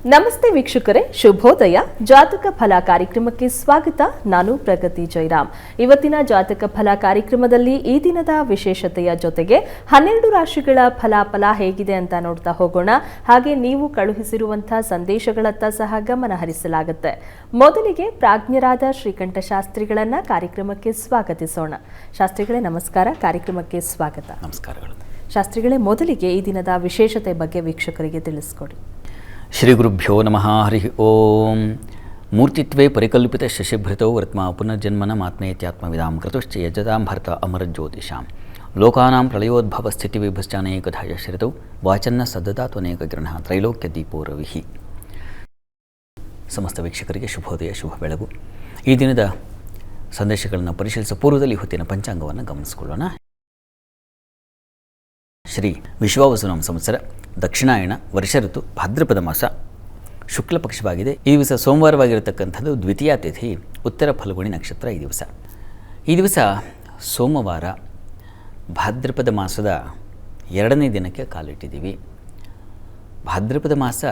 ನಮಸ್ತೆ ವೀಕ್ಷಕರೇ, ಶುಭೋದಯ. ಜಾತಕ ಫಲ ಕಾರ್ಯಕ್ರಮಕ್ಕೆ ಸ್ವಾಗತ. ನಾನು ಪ್ರಗತಿ ಜೈರಾಮ್. ಇವತ್ತಿನ ಜಾತಕ ಫಲ ಕಾರ್ಯಕ್ರಮದಲ್ಲಿ ಈ ದಿನದ ವಿಶೇಷತೆಯ ಜೊತೆಗೆ 12 ರಾಶಿಗಳ ಫಲಾಫಲ ಹೇಗಿದೆ ಅಂತ ನೋಡ್ತಾ ಹೋಗೋಣ. ಹಾಗೆ ನೀವು ಕಳುಹಿಸಿರುವಂತಹ ಸಂದೇಶಗಳತ್ತ ಸಹ ಗಮನ ಹರಿಸಲಾಗುತ್ತೆ. ಮೊದಲಿಗೆ ಪ್ರಾಜ್ಞರಾದ ಶ್ರೀಕಂಠ ಶಾಸ್ತ್ರಿಗಳನ್ನ ಕಾರ್ಯಕ್ರಮಕ್ಕೆ ಸ್ವಾಗತಿಸೋಣ. ಶಾಸ್ತ್ರಿಗಳೇ ನಮಸ್ಕಾರ, ಕಾರ್ಯಕ್ರಮಕ್ಕೆ ಸ್ವಾಗತ. ನಮಸ್ಕಾರಗಳು. ಶಾಸ್ತ್ರಿಗಳೇ, ಮೊದಲಿಗೆ ಈ ದಿನದ ವಿಶೇಷತೆ ಬಗ್ಗೆ ವೀಕ್ಷಕರಿಗೆ ತಿಳಿಸ್ಕೊಡಿ. ಶ್ರೀ ಗುರುಭ್ಯೋ ನಮಃ. ಹರಿ ಓಂ. ಮೂರ್ತಿತ್ವೇ ಪರಿಕಲ್ಪಿತ ಶಶಿಭೃತೋ ವರ್ತ್ಮ ಪುನರ್ಜನ್ಮನ ಮಾತ್ಮೇತ್ಯಾತ್ಮವಿದಾಂ ಕೃತಶ್ಚ ಯಜತಾಂ ಭರ್ತ ಅಮರಜ್ಯೋತಿಷಾಂ ಲೋಕಾನಾಂ ಪ್ರಳಯೋದ್ಭವ ಸ್ಥಿತಿ ವಿಭಶ್ಚಾನೇಕಧಾಯ ಶ್ರಿತೌ ವಾಚನ್ನ ಸದ್ದದಾತ್ವನೇಕ ಕಿರಣ ತ್ರೈಲೋಕ್ಯ ದೀಪೋ ರವಿಹಿ. ಸಮಸ್ತ ವೀಕ್ಷಕರಿಗೆ ಶುಭೋದಯ, ಶುಭ ಬೆಳಗು. ಈ ದಿನದ ಸಂದೇಶಗಳನ್ನು ಪರಿಶೀಲಿಸುವ ಪೂರ್ವದಲ್ಲಿ ಹೊತ್ತಿನ ಪಂಚಾಂಗವನ್ನು ಗಮನಿಸಿಕೊಳ್ಳೋಣ. ಶ್ರೀ ವಿಶ್ವಾವಸುನಾಮ ಸಂವತ್ಸರ, ದಕ್ಷಿಣಾಯಣ, ವರ್ಷ ಋತು, ಭಾದ್ರಪದ ಮಾಸ, ಶುಕ್ಲ ಪಕ್ಷವಾಗಿದೆ. ಈ ದಿವಸ ಸೋಮವಾರವಾಗಿರತಕ್ಕಂಥದ್ದು ದ್ವಿತೀಯ ತಿಥಿ, ಉತ್ತರ ಫಲ್ಗುಣಿ ನಕ್ಷತ್ರ. ಈ ದಿವಸ ಸೋಮವಾರ, ಭಾದ್ರಪದ ಮಾಸದ 2ನೇ ದಿನಕ್ಕೆ ಕಾಲಿಟ್ಟಿದ್ದೀವಿ. ಭಾದ್ರಪದ ಮಾಸ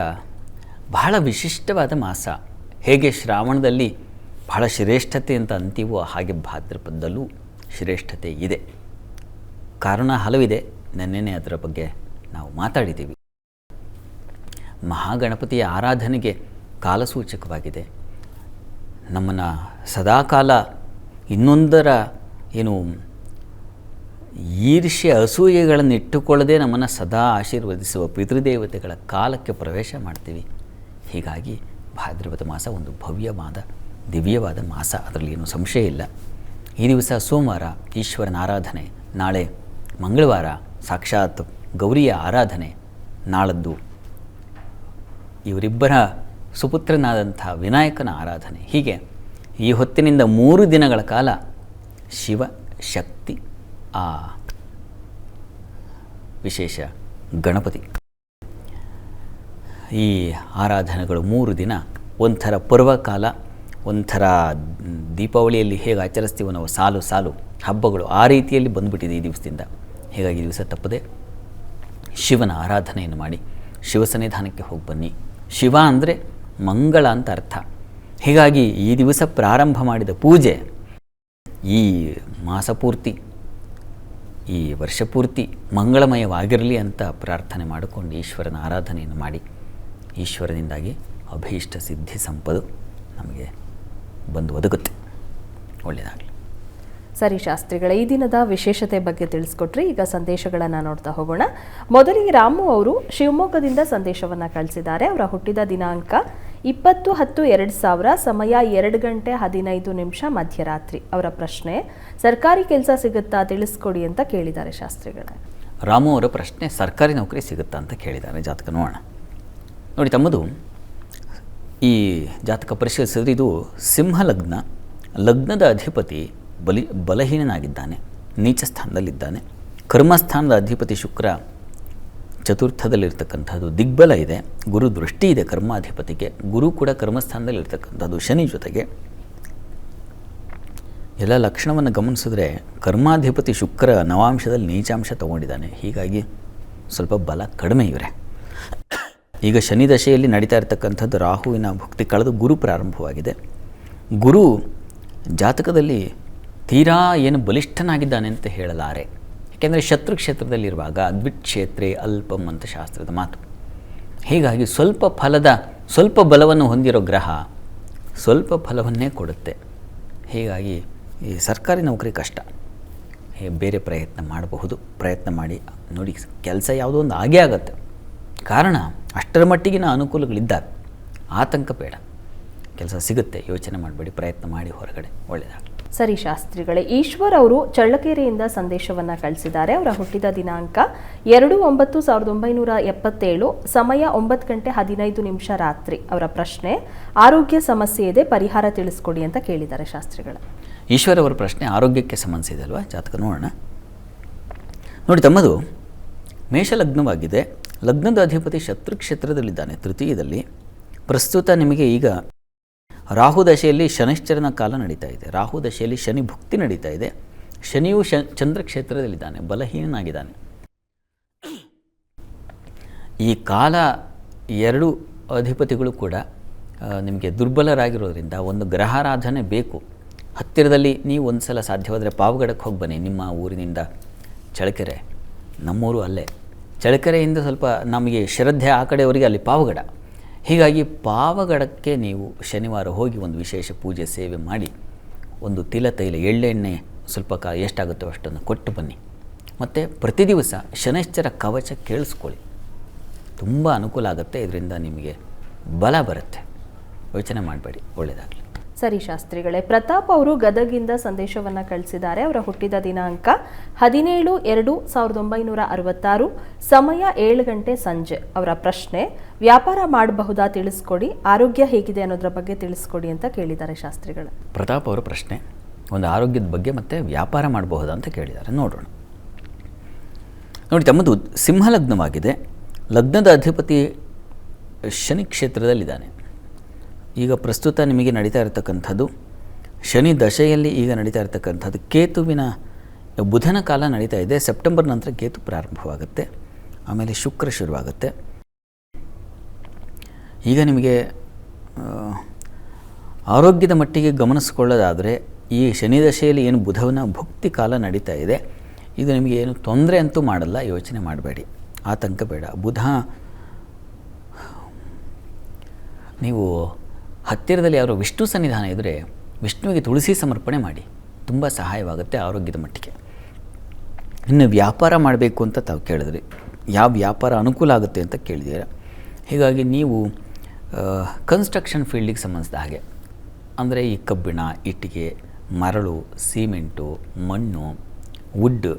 ಬಹಳ ವಿಶಿಷ್ಟವಾದ ಮಾಸ. ಹೇಗೆ ಶ್ರಾವಣದಲ್ಲಿ ಬಹಳ ಶ್ರೇಷ್ಠತೆ ಅಂತ ಅಂತೀವೋ ಹಾಗೆ ಭಾದ್ರಪದದಲ್ಲೂ ಶ್ರೇಷ್ಠತೆ ಇದೆ. ಕಾರಣ ಹಲವಿದೆ. ನೆನ್ನೆನೇ ಅದರ ಬಗ್ಗೆ ನಾವು ಮಾತಾಡಿದ್ದೀವಿ. ಮಹಾಗಣಪತಿಯ ಆರಾಧನೆಗೆ ಕಾಲಸೂಚಕವಾಗಿದೆ. ನಮ್ಮನ್ನು ಸದಾಕಾಲ ಇನ್ನೊಂದರ ಈರ್ಷ್ಯ ಅಸೂಯೆಗಳನ್ನು ಇಟ್ಟುಕೊಳ್ಳದೆ ನಮ್ಮನ್ನು ಸದಾ ಆಶೀರ್ವದಿಸುವ ಪಿತೃದೇವತೆಗಳ ಕಾಲಕ್ಕೆ ಪ್ರವೇಶ ಮಾಡ್ತೀವಿ. ಹೀಗಾಗಿ ಭಾದ್ರಪದ ಮಾಸ ಒಂದು ಭವ್ಯವಾದ ದಿವ್ಯವಾದ ಮಾಸ, ಅದರಲ್ಲಿ ಏನೂ ಸಂಶಯ ಇಲ್ಲ. ಈ ದಿವಸ ಸೋಮವಾರ, ಈಶ್ವರನ ಆರಾಧನೆ. ನಾಳೆ ಮಂಗಳವಾರ, ಸಾಕ್ಷಾತ್ ಗೌರಿಯ ಆರಾಧನೆ. ನಾಳದ್ದು ಇವರಿಬ್ಬರ ಸುಪುತ್ರನಾದಂಥ ವಿನಾಯಕನ ಆರಾಧನೆ. ಹೀಗೆ ಈ ಹೊತ್ತಿನಿಂದ 3 ದಿನಗಳ ಕಾಲ ಶಿವ ಶಕ್ತಿ, ಆ ವಿಶೇಷ ಗಣಪತಿ, ಈ ಆರಾಧನೆಗಳು 3 ದಿನ ಒಂಥರ ಪರ್ವಕಾಲ, ಒಂಥರ ದೀಪಾವಳಿಯಲ್ಲಿ ಹೇಗೆ ಆಚರಿಸ್ತೀವೋ ನಾವು ಸಾಲು ಸಾಲು ಹಬ್ಬಗಳು, ಆ ರೀತಿಯಲ್ಲಿ ಬಂದುಬಿಟ್ಟಿದೆ ಈ ದಿವಸದಿಂದ. ಹೀಗಾಗಿ ಈ ದಿವಸ ತಪ್ಪದೆ ಶಿವನ ಆರಾಧನೆಯನ್ನು ಮಾಡಿ ಶಿವ ಸನ್ನಿಧಾನಕ್ಕೆ ಹೋಗಿ ಬನ್ನಿ. ಶಿವ ಅಂದರೆ ಮಂಗಳ ಅಂತ ಅರ್ಥ. ಹೀಗಾಗಿ ಈ ದಿವಸ ಪ್ರಾರಂಭ ಮಾಡಿದ ಪೂಜೆ ಈ ಮಾಸಪೂರ್ತಿ, ಈ ವರ್ಷಪೂರ್ತಿ ಮಂಗಳಮಯವಾಗಿರಲಿ ಅಂತ ಪ್ರಾರ್ಥನೆ ಮಾಡಿಕೊಂಡು ಈಶ್ವರನ ಆರಾಧನೆಯನ್ನು ಮಾಡಿ ಈಶ್ವರನಿಂದಾಗಿ ಅಭೀಷ್ಟ ಸಿದ್ಧಿ ಸಂಪತ್ತು ನಮಗೆ ಬಂದು ಒದಗುತ್ತೆ. ಒಳ್ಳೆಯದಾಗಲಿ. ಸರಿ ಶಾಸ್ತ್ರಿಗಳ, ಈ ದಿನದ ವಿಶೇಷತೆ ಬಗ್ಗೆ ತಿಳಿಸ್ಕೊಟ್ರಿ. ಈಗ ಸಂದೇಶಗಳನ್ನು ನೋಡ್ತಾ ಹೋಗೋಣ. ಮೊದಲಿಗೆ ರಾಮು ಅವರು ಶಿವಮೊಗ್ಗದಿಂದ ಸಂದೇಶವನ್ನು ಕಳಿಸಿದ್ದಾರೆ. ಅವರ ಹುಟ್ಟಿದ ದಿನಾಂಕ 20/10/2000, ಸಮಯ 2 ಗಂಟೆ 15 ನಿಮಿಷ ಮಧ್ಯರಾತ್ರಿ. ಅವರ ಪ್ರಶ್ನೆ, ಸರ್ಕಾರಿ ಕೆಲಸ ಸಿಗುತ್ತಾ ತಿಳಿಸ್ಕೊಡಿ ಅಂತ ಕೇಳಿದ್ದಾರೆ ಶಾಸ್ತ್ರಿಗಳೇ. ರಾಮು ಅವರ ಪ್ರಶ್ನೆ ಸರ್ಕಾರಿ ನೌಕರಿ ಸಿಗುತ್ತಾ ಅಂತ ಕೇಳಿದ್ದಾರೆ. ಜಾತಕ ನೋಡೋಣ. ನೋಡಿ, ತಮ್ಮದು ಈ ಜಾತಕ ಪರಿಶೀಲಿಸಿದ್ರೆ ಇದು ಸಿಂಹ ಲಗ್ನ. ಲಗ್ನದ ಅಧಿಪತಿ ಬಲಹೀನನಾಗಿದ್ದಾನೆ, ನೀಚ ಸ್ಥಾನದಲ್ಲಿದ್ದಾನೆ. ಕರ್ಮಸ್ಥಾನದ ಅಧಿಪತಿ ಶುಕ್ರ ಚತುರ್ಥದಲ್ಲಿರ್ತಕ್ಕಂಥದ್ದು, ದಿಗ್ಬಲ ಇದೆ. ಗುರು ದೃಷ್ಟಿ ಇದೆ ಕರ್ಮಾಧಿಪತಿಗೆ. ಗುರು ಕೂಡ ಕರ್ಮಸ್ಥಾನದಲ್ಲಿರ್ತಕ್ಕಂಥದ್ದು ಶನಿ ಜೊತೆಗೆ. ಎಲ್ಲ ಲಕ್ಷಣವನ್ನು ಗಮನಿಸಿದ್ರೆ ಕರ್ಮಾಧಿಪತಿ ಶುಕ್ರ ನವಾಂಶದಲ್ಲಿ ನೀಚಾಂಶ ತಗೊಂಡಿದ್ದಾನೆ. ಹೀಗಾಗಿ ಸ್ವಲ್ಪ ಬಲ ಕಡಿಮೆ ಇವರೇ. ಈಗ ಶನಿ ದಶೆಯಲ್ಲಿ ನಡೀತಾ ಇರತಕ್ಕಂಥದ್ದು ರಾಹುವಿನ ಭುಕ್ತಿ ಕಳೆದು ಗುರು ಪ್ರಾರಂಭವಾಗಿದೆ. ಗುರು ಜಾತಕದಲ್ಲಿ ತೀರಾ ಏನು ಬಲಿಷ್ಠನಾಗಿದ್ದಾನೆ ಅಂತ ಹೇಳಲಾರೆ. ಯಾಕೆಂದರೆ ಶತ್ರು ಕ್ಷೇತ್ರದಲ್ಲಿರುವಾಗ ದ್ವಿಕ್ಷೇತ್ರೇ ಅಲ್ಪಂ ಅಂತ ಶಾಸ್ತ್ರದ ಮಾತು. ಹೀಗಾಗಿ ಸ್ವಲ್ಪ ಬಲವನ್ನು ಹೊಂದಿರೋ ಗ್ರಹ ಸ್ವಲ್ಪ ಫಲವನ್ನೇ ಕೊಡುತ್ತೆ. ಹೀಗಾಗಿ ಈ ಸರ್ಕಾರಿ ನೌಕರಿ ಕಷ್ಟ. ಬೇರೆ ಪ್ರಯತ್ನ ಮಾಡಬಹುದು. ಪ್ರಯತ್ನ ಮಾಡಿ ನೋಡಿ, ಕೆಲಸ ಯಾವುದೋ ಒಂದು ಆಗೇ ಆಗುತ್ತೆ. ಕಾರಣ ಅಷ್ಟರ ಮಟ್ಟಿಗಿನ ಅನುಕೂಲಗಳಿದ್ದಾವೆ. ಆತಂಕ ಬೇಡ, ಕೆಲಸ ಸಿಗುತ್ತೆ. ಯೋಚನೆ ಮಾಡಬೇಡಿ, ಪ್ರಯತ್ನ ಮಾಡಿ ಹೊರಗಡೆ. ಒಳ್ಳೆಯದಾಗಲಿ. ಸರಿ ಶಾಸ್ತ್ರಿಗಳೇ, ಈಶ್ವರ್ ಅವರು ಚಳ್ಳಕೆರೆಯಿಂದ ಸಂದೇಶವನ್ನು ಕಳಿಸಿದ್ದಾರೆ. ಅವರ ಹುಟ್ಟಿದ ದಿನಾಂಕ 2/9/1977, ಸಮಯ 9 ಗಂಟೆ 15 ನಿಮಿಷ ರಾತ್ರಿ. ಅವರ ಪ್ರಶ್ನೆ, ಆರೋಗ್ಯ ಸಮಸ್ಯೆ ಇದೆ, ಪರಿಹಾರ ತಿಳಿಸ್ಕೊಡಿ ಅಂತ ಕೇಳಿದ್ದಾರೆ ಶಾಸ್ತ್ರಿಗಳೇ. ಈಶ್ವರ್ ಅವರ ಪ್ರಶ್ನೆ ಆರೋಗ್ಯಕ್ಕೆ ಸಂಬಂಧಿಸಿದೆ ಅಲ್ವಾ? ಜಾತಕ ನೋಡೋಣ. ನೋಡಿ, ತಮ್ಮದು ಮೇಷಲಗ್ನವಾಗಿದೆ. ಲಗ್ನದ ಅಧಿಪತಿ ಶತ್ರು ಕ್ಷೇತ್ರದಲ್ಲಿದ್ದಾನೆ, ತೃತೀಯದಲ್ಲಿ. ಪ್ರಸ್ತುತ ನಿಮಗೆ ಈಗ ರಾಹು ದಶೆಯಲ್ಲಿ ಶನಿಶ್ಚರನ ಕಾಲ ನಡೀತಾ ಇದೆ. ರಾಹು ದಶೆಯಲ್ಲಿ ಶನಿ ಭುಕ್ತಿ ನಡೀತಾ ಇದೆ. ಶನಿಯು ಚಂದ್ರ ಕ್ಷೇತ್ರದಲ್ಲಿದ್ದಾನೆ, ಬಲಹೀನನಾಗಿದ್ದಾನೆ. ಈ ಕಾಲ 2 ಅಧಿಪತಿಗಳು ಕೂಡ ನಿಮಗೆ ದುರ್ಬಲರಾಗಿರೋದ್ರಿಂದ ಒಂದು ಗ್ರಹಾರಾಧನೆ ಬೇಕು. ಹತ್ತಿರದಲ್ಲಿ ನೀವು ಒಂದು ಸಲ ಸಾಧ್ಯವಾದರೆ ಪಾವಗಡಕ್ಕೆ ಹೋಗಿ ಬನ್ನಿ. ನಿಮ್ಮ ಊರಿನಿಂದ ಚಳ್ಳಕೆರೆ, ನಮ್ಮೂರು ಅಲ್ಲೇ, ಚಳ್ಳಕೆರೆಯಿಂದ ಸ್ವಲ್ಪ ನಮಗೆ ಶ್ರದ್ಧೆ ಆ ಕಡೆಯವರಿಗೆ ಅಲ್ಲಿ ಪಾವಗಡ. ಹೀಗಾಗಿ ಪಾವಗಡಕ್ಕೆ ನೀವು ಶನಿವಾರ ಹೋಗಿ ಒಂದು ವಿಶೇಷ ಪೂಜೆ ಸೇವೆ ಮಾಡಿ ಒಂದು ತಿಲ ಎಳ್ಳೆಣ್ಣೆ ಸ್ವಲ್ಪ ಎಷ್ಟಾಗುತ್ತೋ ಅಷ್ಟನ್ನು ಕೊಟ್ಟು ಬನ್ನಿ. ಮತ್ತು ಪ್ರತಿ ದಿವಸ ಶನೈಶ್ಚರ ಕವಚ ಕೇಳಿಸ್ಕೊಳ್ಳಿ. ತುಂಬ ಅನುಕೂಲ ಆಗುತ್ತೆ. ಇದರಿಂದ ನಿಮಗೆ ಬಲ ಬರುತ್ತೆ. ಯೋಚನೆ ಮಾಡಬೇಡಿ, ಒಳ್ಳೆಯದಾಗಲಿ. ಸರಿ ಶಾಸ್ತ್ರಿಗಳೇ, ಪ್ರತಾಪ್ ಅವರು ಗದಗಿಂದ ಸಂದೇಶವನ್ನು ಕಳಿಸಿದ್ದಾರೆ. ಅವರ ಹುಟ್ಟಿದ ದಿನಾಂಕ 17/2/1966, ಸಮಯ 7 ಗಂಟೆ ಸಂಜೆ. ಅವರ ಪ್ರಶ್ನೆ, ವ್ಯಾಪಾರ ಮಾಡಬಹುದಾ ತಿಳಿಸ್ಕೊಡಿ, ಆರೋಗ್ಯ ಹೇಗಿದೆ ಅನ್ನೋದ್ರ ಬಗ್ಗೆ ತಿಳಿಸ್ಕೊಡಿ ಅಂತ ಕೇಳಿದ್ದಾರೆ ಶಾಸ್ತ್ರಿಗಳು. ಪ್ರತಾಪ್ ಅವರ ಪ್ರಶ್ನೆ ಒಂದು ಆರೋಗ್ಯದ ಬಗ್ಗೆ ಮತ್ತು ವ್ಯಾಪಾರ ಮಾಡಬಹುದಾ ಅಂತ ಕೇಳಿದ್ದಾರೆ. ನೋಡೋಣ. ನೋಡಿ, ತಮ್ಮದು ಸಿಂಹ ಲಗ್ನವಾಗಿದೆ. ಲಗ್ನದ ಅಧಿಪತಿ ಶನಿ ಕ್ಷೇತ್ರದಲ್ಲಿದ್ದಾನೆ. ಈಗ ಪ್ರಸ್ತುತ ನಿಮಗೆ ನಡೀತಾ ಇರತಕ್ಕಂಥದ್ದು ಶನಿ ದಶೆಯಲ್ಲಿ ಈಗ ನಡೀತಾ ಇರತಕ್ಕಂಥದ್ದು ಕೇತುವಿನ ಬುಧನ ಕಾಲ ನಡೀತಾ ಇದೆ. ಸೆಪ್ಟೆಂಬರ್ ನಂತರ ಕೇತು ಪ್ರಾರಂಭವಾಗುತ್ತೆ, ಆಮೇಲೆ ಶುಕ್ರ ಶುರುವಾಗುತ್ತೆ. ಈಗ ನಿಮಗೆ ಆರೋಗ್ಯದ ಮಟ್ಟಿಗೆ ಗಮನಿಸಿಕೊಳ್ಳೋದಾದರೆ ಈ ಶನಿ ದಶೆಯಲ್ಲಿ ಏನು ಬುಧನ ಭುಕ್ತಿ ಕಾಲ ನಡೀತಾ ಇದೆ, ಇದು ನಿಮಗೆ ಏನು ತೊಂದರೆ ಅಂತೂ ಮಾಡಲ್ಲ. ಯೋಚನೆ ಮಾಡಬೇಡಿ, ಆತಂಕ ಬೇಡ. ಬುಧ ನೀವು ಹತ್ತಿರದಲ್ಲಿ ಯಾರೋ ವಿಷ್ಣು ಸನ್ನಿಧಾನ ಇದ್ದರೆ ವಿಷ್ಣುವಿಗೆ ತುಳಸಿ ಸಮರ್ಪಣೆ ಮಾಡಿ, ತುಂಬ ಸಹಾಯವಾಗುತ್ತೆ ಆರೋಗ್ಯದ ಮಟ್ಟಿಗೆ. ಇನ್ನು ವ್ಯಾಪಾರ ಮಾಡಬೇಕು ಅಂತ ತಾವು ಕೇಳಿದ್ರಿ, ಯಾವ ವ್ಯಾಪಾರ ಅನುಕೂಲ ಆಗುತ್ತೆ ಅಂತ ಕೇಳಿದ್ದೀರ. ಹೀಗಾಗಿ ನೀವು ಕನ್ಸ್ಟ್ರಕ್ಷನ್ ಫೀಲ್ಡಿಗೆ ಸಂಬಂಧಿಸಿದ ಹಾಗೆ, ಅಂದರೆ ಈ ಕಬ್ಬಿಣ, ಇಟ್ಟಿಗೆ, ಮರಳು, ಸಿಮೆಂಟು, ಮಣ್ಣು, ವುಡ್,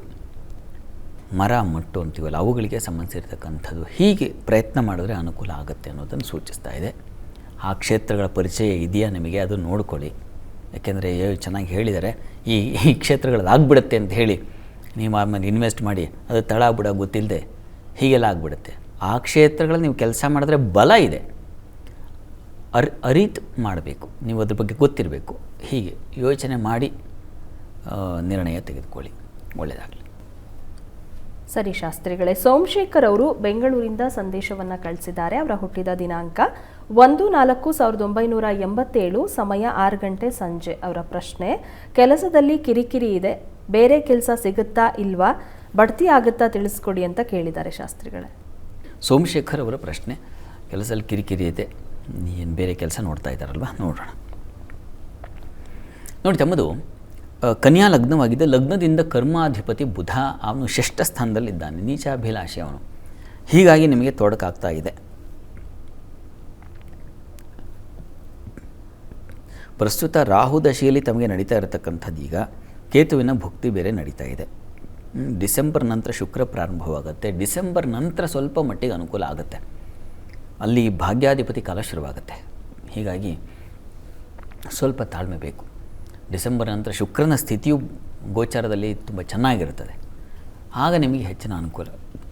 ಮರ, ಮಟ್ಟು ಅಂತೀವಲ್ಲ, ಅವುಗಳಿಗೆ ಸಂಬಂಧಿಸಿರ್ತಕ್ಕಂಥದ್ದು, ಹೀಗೆ ಪ್ರಯತ್ನ ಮಾಡಿದ್ರೆ ಅನುಕೂಲ ಆಗುತ್ತೆ ಅನ್ನೋದನ್ನು ಸೂಚಿಸ್ತಾ ಇದೆ. ಆ ಕ್ಷೇತ್ರಗಳ ಪರಿಚಯ ಇದೆಯಾ ನಿಮಗೆ, ಅದು ನೋಡ್ಕೊಳ್ಳಿ. ಯಾಕೆಂದರೆ ಚೆನ್ನಾಗಿ ಹೇಳಿದ್ದಾರೆ, ಈ ಕ್ಷೇತ್ರಗಳಲ್ಲಿ ಆಗ್ಬಿಡುತ್ತೆ ಅಂತ ಹೇಳಿ ನೀವು ಆಮೇಲೆ ಇನ್ವೆಸ್ಟ್ ಮಾಡಿ ಅದು ತಳ ಬುಡ ಗೊತ್ತಿಲ್ಲದೆ ಹೀಗೆಲ್ಲ ಆಗಿಬಿಡುತ್ತೆ. ಆ ಕ್ಷೇತ್ರಗಳಲ್ಲಿ ನೀವು ಕೆಲಸ ಮಾಡಿದ್ರೆ ಬಲ ಇದೆ, ಅರಿತು ಮಾಡಬೇಕು, ನೀವು ಅದ್ರ ಬಗ್ಗೆ ಗೊತ್ತಿರಬೇಕು. ಹೀಗೆ ಯೋಚನೆ ಮಾಡಿ ನಿರ್ಣಯ ತೆಗೆದುಕೊಳ್ಳಿ, ಒಳ್ಳೆಯದಾಗಲಿ. ಸರಿ ಶಾಸ್ತ್ರಿಗಳೇ, ಸೋಮಶೇಖರ್ ಅವರು ಬೆಂಗಳೂರಿಂದ ಸಂದೇಶವನ್ನು ಕಳಿಸಿದ್ದಾರೆ. ಅವರ ಹುಟ್ಟಿದ ದಿನಾಂಕ 1/4/1987, ಸಮಯ 6 ಗಂಟೆ ಸಂಜೆ. ಅವರ ಪ್ರಶ್ನೆ, ಕೆಲಸದಲ್ಲಿ ಕಿರಿಕಿರಿ ಇದೆ, ಬೇರೆ ಕೆಲಸ ಸಿಗುತ್ತಾ ಇಲ್ವಾ, ಬಡ್ತಿ ಆಗುತ್ತಾ ತಿಳಿಸ್ಕೊಡಿ ಅಂತ ಕೇಳಿದ್ದಾರೆ ಶಾಸ್ತ್ರಿಗಳೇ. ಸೋಮಶೇಖರ್ ಅವರ ಪ್ರಶ್ನೆ, ಕೆಲಸದಲ್ಲಿ ಕಿರಿಕಿರಿ ಇದೆ, ಏನು ಬೇರೆ ಕೆಲಸ ನೋಡ್ತಾ ಇದ್ದಾರಲ್ವ, ನೋಡೋಣ. ನೋಡಿ, ತಮ್ಮದು ಕನ್ಯಾ ಲಗ್ನವಾಗಿದೆ. ಲಗ್ನದಿಂದ ಕರ್ಮಾಧಿಪತಿ ಬುಧ, ಅವನು 6ಠ ಸ್ಥಾನದಲ್ಲಿದ್ದಾನೆ, ನೀಚಾಭಿಲಾಷಿ ಅವನು. ಹೀಗಾಗಿ ನಿಮಗೆ ತೊಡಕಾಗ್ತಾ ಇದೆ. ಪ್ರಸ್ತುತ ರಾಹು ದಶೆಯಲ್ಲಿ ತಮಗೆ ನಡೀತಾ ಇರತಕ್ಕಂಥದ್ದು ಈಗ ಕೇತುವಿನ ಭುಕ್ತಿ ಬೇರೆ ನಡೀತಾ ಇದೆ. ಡಿಸೆಂಬರ್ ನಂತರ ಶುಕ್ರ ಪ್ರಾರಂಭವಾಗುತ್ತೆ. ಡಿಸೆಂಬರ್ ನಂತರ ಸ್ವಲ್ಪ ಮಟ್ಟಿಗೆ ಅನುಕೂಲ ಆಗುತ್ತೆ, ಅಲ್ಲಿ ಭಾಗ್ಯಾಧಿಪತಿ ಕಾಲ ಶುರುವಾಗುತ್ತೆ. ಹೀಗಾಗಿ ಸ್ವಲ್ಪ ತಾಳ್ಮೆ ಬೇಕು. ಡಿಸೆಂಬರ್ ನಂತರ ಶುಕ್ರನ ಸ್ಥಿತಿಯು ಗೋಚಾರದಲ್ಲಿ ತುಂಬ ಚೆನ್ನಾಗಿರುತ್ತದೆ. ಆಗ ನಿಮಗೆ ಹೆಚ್ಚಿನ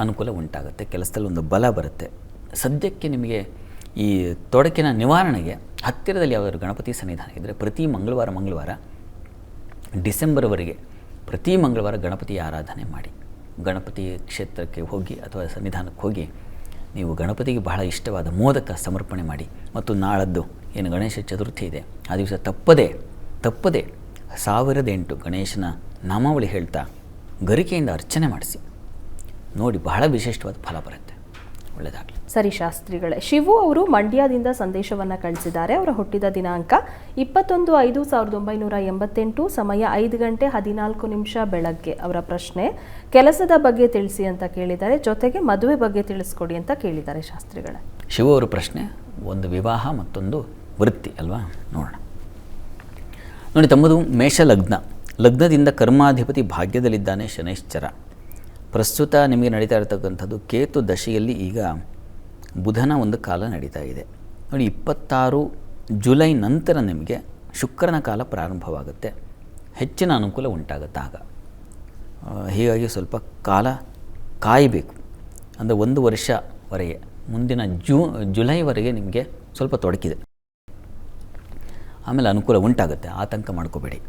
ಅನುಕೂಲ ಉಂಟಾಗುತ್ತೆ. ಕೆಲಸದಲ್ಲಿ ಒಂದು ಬಲ ಬರುತ್ತೆ. ಸದ್ಯಕ್ಕೆ ನಿಮಗೆ ಈ ತೊಡಕಿನ ನಿವಾರಣೆಗೆ ಹತ್ತಿರದಲ್ಲಿ ಯಾವುದಾದ್ರು ಗಣಪತಿ ಸನ್ನಿಧಾನ ಇದ್ದರೆ ಪ್ರತಿ ಮಂಗಳವಾರ ಡಿಸೆಂಬರ್ವರೆಗೆ ಪ್ರತಿ ಮಂಗಳವಾರ ಗಣಪತಿ ಆರಾಧನೆ ಮಾಡಿ. ಗಣಪತಿ ಕ್ಷೇತ್ರಕ್ಕೆ ಹೋಗಿ ಅಥವಾ ಸನ್ನಿಧಾನಕ್ಕೆ ಹೋಗಿ ನೀವು ಗಣಪತಿಗೆ ಬಹಳ ಇಷ್ಟವಾದ ಮೋದಕ ಸಮರ್ಪಣೆ ಮಾಡಿ. ಮತ್ತು ನಾಳದ್ದು ಏನು ಗಣೇಶ ಚತುರ್ಥಿ ಇದೆ, ಆ ದಿವಸ ತಪ್ಪದೆ 1008 ಗಣೇಶನ ನಾಮಾವಳಿ ಹೇಳ್ತಾ ಗರಿಕೆಯಿಂದ ಅರ್ಚನೆ ಮಾಡಿಸಿ ನೋಡಿ, ಬಹಳ ವಿಶಿಷ್ಟವಾದ ಫಲ ಬರುತ್ತೆ. ಒಳ್ಳೆಯದಾಗಲಿ. ಸರಿ ಶಾಸ್ತ್ರಿಗಳೇ, ಶಿವು ಅವರು ಮಂಡ್ಯದಿಂದ ಸಂದೇಶವನ್ನು ಕಳಿಸಿದ್ದಾರೆ. ಅವರ ಹುಟ್ಟಿದ ದಿನಾಂಕ 21/5/1988, ಸಮಯ 5 ಗಂಟೆ 14 ನಿಮಿಷ ಬೆಳಗ್ಗೆ. ಅವರ ಪ್ರಶ್ನೆ, ಕೆಲಸದ ಬಗ್ಗೆ ತಿಳಿಸಿ ಅಂತ ಕೇಳಿದ್ದಾರೆ, ಜೊತೆಗೆ ಮದುವೆ ಬಗ್ಗೆ ತಿಳಿಸ್ಕೊಡಿ ಅಂತ ಕೇಳಿದ್ದಾರೆ ಶಾಸ್ತ್ರಿಗಳೇ. ಶಿವು ಅವರ ಪ್ರಶ್ನೆ ಒಂದು ವಿವಾಹ ಮತ್ತೊಂದು ವೃತ್ತಿ ಅಲ್ವಾ, ನೋಡೋಣ. ನೋಡಿ, ತಮ್ಮದು ಮೇಷ ಲಗ್ನದಿಂದ ಕರ್ಮಾಧಿಪತಿ ಭಾಗ್ಯದಲ್ಲಿದ್ದಾನೆ ಶನೈಶ್ಚರ. ಪ್ರಸ್ತುತ ನಿಮಗೆ ನಡೀತಾ ಇರತಕ್ಕಂಥದ್ದು ಕೇತು ದಶೆಯಲ್ಲಿ ಈಗ ಬುಧನ ಒಂದು ಕಾಲ ನಡೀತಾ ಇದೆ. ನೋಡಿ, 26 ಜುಲೈ ನಂತರ ನಿಮಗೆ ಶುಕ್ರನ ಕಾಲ ಪ್ರಾರಂಭವಾಗುತ್ತೆ. ಹೆಚ್ಚಿನ ಅನುಕೂಲ ಉಂಟಾಗುತ್ತೆ ಆಗ. ಹೀಗಾಗಿ ಸ್ವಲ್ಪ ಕಾಲ ಕಾಯಬೇಕು. ಅಂದರೆ 1 ವರ್ಷವರೆಗೆ, ಮುಂದಿನ ಜುಲೈವರೆಗೆ ನಿಮಗೆ ಸ್ವಲ್ಪ ತೊಡಕಿದೆ. ಆಮೇಲೆ ಅನುಕೂಲ ಉಂಟಾಗುತ್ತೆ, ಆತಂಕ ಮಾಡ್ಕೋಬೇಡಿ.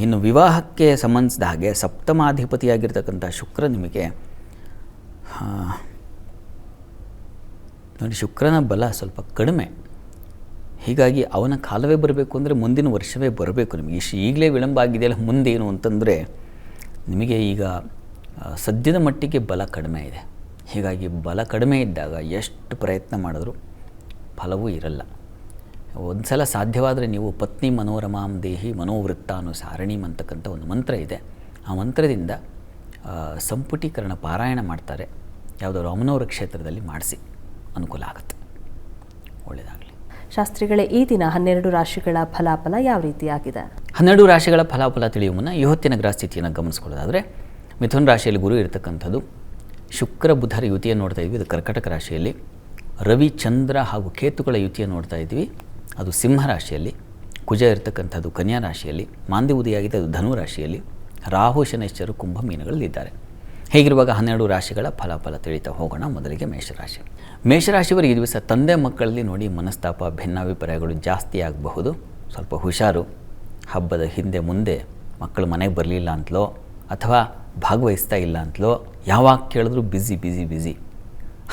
ಇನ್ನು ವಿವಾಹಕ್ಕೆ ಸಂಬಂಧಿಸಿದ ಹಾಗೆ ಸಪ್ತಮಾಧಿಪತಿಯಾಗಿರ್ತಕ್ಕಂಥ ಶುಕ್ರ ನಿಮಗೆ ನೋಡಿ, ಶುಕ್ರನ ಬಲ ಸ್ವಲ್ಪ ಕಡಿಮೆ. ಹೀಗಾಗಿ ಅವನ ಕಾಲವೇ ಬರಬೇಕು ಅಂದರೆ ಮುಂದಿನ ವರ್ಷವೇ ಬರಬೇಕು ನಿಮಗೆ. ಈಗಲೇ ವಿಳಂಬ ಆಗಿದೆಯಲ್ಲ, ಮುಂದೇನು ಅಂತಂದರೆ ನಿಮಗೆ ಈಗ ಸದ್ಯದ ಮಟ್ಟಿಗೆ ಬಲ ಕಡಿಮೆ ಇದೆ. ಹೀಗಾಗಿ ಬಲ ಕಡಿಮೆ ಇದ್ದಾಗ ಎಷ್ಟು ಪ್ರಯತ್ನ ಮಾಡಿದ್ರೂ ಫಲವೂ ಇರಲ್ಲ. ಒಂದು ಸಲ ಸಾಧ್ಯವಾದರೆ ನೀವು ಪತ್ನಿ ಮನೋರಮಾಂ ದೇಹಿ ಮನೋವೃತ್ತಾನುಸಾರಣೀಂ ಅಂತಕ್ಕಂಥ ಒಂದು ಮಂತ್ರ ಇದೆ. ಆ ಮಂತ್ರದಿಂದ ಸಂಪುಟೀಕರಣ ಪಾರಾಯಣ ಮಾಡ್ತಾರೆ. ಯಾವುದಾದ್ರು ಅಮ್ಮನವರ ಕ್ಷೇತ್ರದಲ್ಲಿ ಮಾಡಿಸಿ, ಅನುಕೂಲ ಆಗುತ್ತೆ. ಒಳ್ಳೆಯದಾಗಲಿ. ಶಾಸ್ತ್ರಿಗಳೇ, ಈ ದಿನ 12 ರಾಶಿಗಳ ಫಲಾಫಲ ಯಾವ ರೀತಿಯಾಗಿದೆ? 12 ರಾಶಿಗಳ ಫಲಾಫಲ ತಿಳಿಯುವ ಮುನ್ನ ಈ ಹೊತ್ತಿನ ಗ್ರಹ ಸ್ಥಿತಿಯನ್ನು ಗಮನಿಸ್ಕೊಳ್ಳೋದಾದರೆ, ಮಿಥುನ ರಾಶಿಯಲ್ಲಿ ಗುರು ಇರತಕ್ಕಂಥದ್ದು, ಶುಕ್ರ ಬುಧರ ಯುತಿಯನ್ನು ನೋಡ್ತಾ ಇದ್ವಿ, ಅದು ಕರ್ಕಟಕ ರಾಶಿಯಲ್ಲಿ. ರವಿ ಚಂದ್ರ ಹಾಗೂ ಕೇತುಗಳ ಯುತಿಯನ್ನು ನೋಡ್ತಾ ಇದ್ವಿ, ಅದು ಸಿಂಹ ರಾಶಿಯಲ್ಲಿ. ಕುಜ ಇರತಕ್ಕಂಥದ್ದು ಕನ್ಯಾ ರಾಶಿಯಲ್ಲಿ. ಮಾಂದಿ ಉದಿಯಾಗಿದೆ, ಅದು ಧನು ರಾಶಿಯಲ್ಲಿ. ರಾಹು ಶನೈಶ್ಚರು ಕುಂಭ ಮೀನಗಳಲ್ಲಿದ್ದಾರೆ. ಹೀಗಿರುವಾಗ 12 ರಾಶಿಗಳ ಫಲಾಫಲ ತಿಳಿತಾ ಹೋಗೋಣ. ಮೊದಲಿಗೆ ಮೇಷರಾಶಿ. ಮೇಷರಾಶಿಯವರಿಗೆ ಈ ದಿವಸ ತಂದೆ ಮಕ್ಕಳಲ್ಲಿ ನೋಡಿ ಮನಸ್ತಾಪ, ಭಿನ್ನಾಭಿಪ್ರಾಯಗಳು ಜಾಸ್ತಿ ಆಗಬಹುದು. ಸ್ವಲ್ಪ ಹುಷಾರು. ಹಬ್ಬದ ಹಿಂದೆ ಮುಂದೆ ಮಕ್ಕಳು ಮನೆಗೆ ಬರಲಿಲ್ಲ ಅಂತಲೋ ಅಥವಾ ಭಾಗವಹಿಸ್ತಾ ಇಲ್ಲ ಅಂತಲೋ, ಯಾವಾಗ ಕೇಳಿದ್ರೂ ಬ್ಯುಸಿ,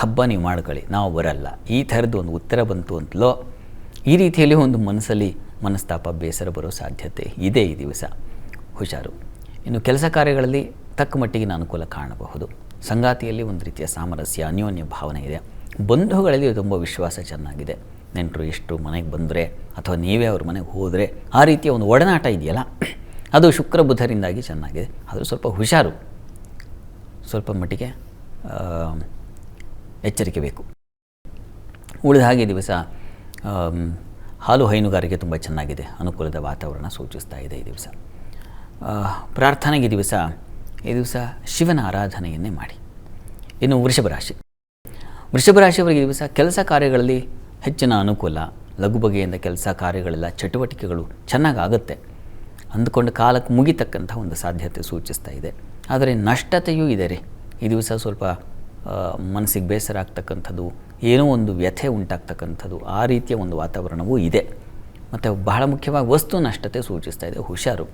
ಹಬ್ಬ ನೀವು ಮಾಡ್ಕೊಳ್ಳಿ, ನಾವು ಬರಲ್ಲ, ಈ ಥರದ್ದು ಒಂದು ಉತ್ತರ ಬಂತು ಅಂತಲೋ, ಈ ರೀತಿಯಲ್ಲಿ ಒಂದು ಮನಸ್ಸಲ್ಲಿ ಮನಸ್ತಾಪ, ಬೇಸರ ಬರೋ ಸಾಧ್ಯತೆ ಇದೆ ಈ ದಿವಸ. ಹುಷಾರು. ಇನ್ನು ಕೆಲಸ ಕಾರ್ಯಗಳಲ್ಲಿ ತಕ್ಕ ಮಟ್ಟಿಗಿನ ಅನುಕೂಲ ಕಾಣಬಹುದು. ಸಂಗಾತಿಯಲ್ಲಿ ಒಂದು ರೀತಿಯ ಸಾಮರಸ್ಯ, ಅನ್ಯೋನ್ಯ ಭಾವನೆ ಇದೆ. ಬಂಧುಗಳಲ್ಲಿ ತುಂಬ ವಿಶ್ವಾಸ ಚೆನ್ನಾಗಿದೆ. ನೆಂಟರು ಎಷ್ಟು ಮನೆಗೆ ಬಂದರೆ ಅಥವಾ ನೀವೇ ಅವ್ರ ಮನೆಗೆ ಹೋದರೆ ಆ ರೀತಿಯ ಒಂದು ಒಡನಾಟ ಇದೆಯಲ್ಲ, ಅದು ಶುಕ್ರ ಬುಧರಿಂದಾಗಿ ಚೆನ್ನಾಗಿದೆ. ಆದರೂ ಸ್ವಲ್ಪ ಹುಷಾರು, ಸ್ವಲ್ಪ ಮಟ್ಟಿಗೆ ಎಚ್ಚರಿಕೆ ಬೇಕು. ಉಳಿದ ಹಾಗೆ ದಿವಸ ಹಾಲು ಹೈನುಗಾರಿಕೆ ತುಂಬ ಚೆನ್ನಾಗಿದೆ. ಅನುಕೂಲದ ವಾತಾವರಣ ಸೂಚಿಸ್ತಾ ಇದೆ ಈ ದಿವಸ. ಪ್ರಾರ್ಥನೆಗೆ ಈ ದಿವಸ ಶಿವನ ಆರಾಧನೆಯನ್ನೇ ಮಾಡಿ. ಇನ್ನು ವೃಷಭ ರಾಶಿಯವರಿಗೆ ಈ ದಿವಸ ಕೆಲಸ ಕಾರ್ಯಗಳಲ್ಲಿ ಹೆಚ್ಚಿನ ಅನುಕೂಲ. ಲಘು ಬಗೆಯಿಂದ ಕೆಲಸ ಕಾರ್ಯಗಳೆಲ್ಲ ಚಟುವಟಿಕೆಗಳು ಚೆನ್ನಾಗಾಗುತ್ತೆ. ಅಂದುಕೊಂಡು ಕಾಲಕ್ಕೆ ಮುಗಿತಕ್ಕಂಥ ಒಂದು ಸಾಧ್ಯತೆ ಸೂಚಿಸ್ತಾ ಇದೆ. ಆದರೆ ನಷ್ಟತೆಯೂ ಇದೆ ರೀ ಈ ದಿವಸ. ಸ್ವಲ್ಪ ಮನಸ್ಸಿಗೆ ಬೇಸರ ಆಗ್ತಕ್ಕಂಥದ್ದು, ಏನೋ ಒಂದು ವ್ಯಥೆ ಉಂಟಾಗ್ತಕ್ಕಂಥದ್ದು, ಆ ರೀತಿಯ ಒಂದು ವಾತಾವರಣವೂ ಇದೆ. ಮತ್ತು ಬಹಳ ಮುಖ್ಯವಾಗಿ ವಸ್ತು ನಷ್ಟತೆ ಸೂಚಿಸ್ತಾ ಇದೆ. ಹುಷಾರು.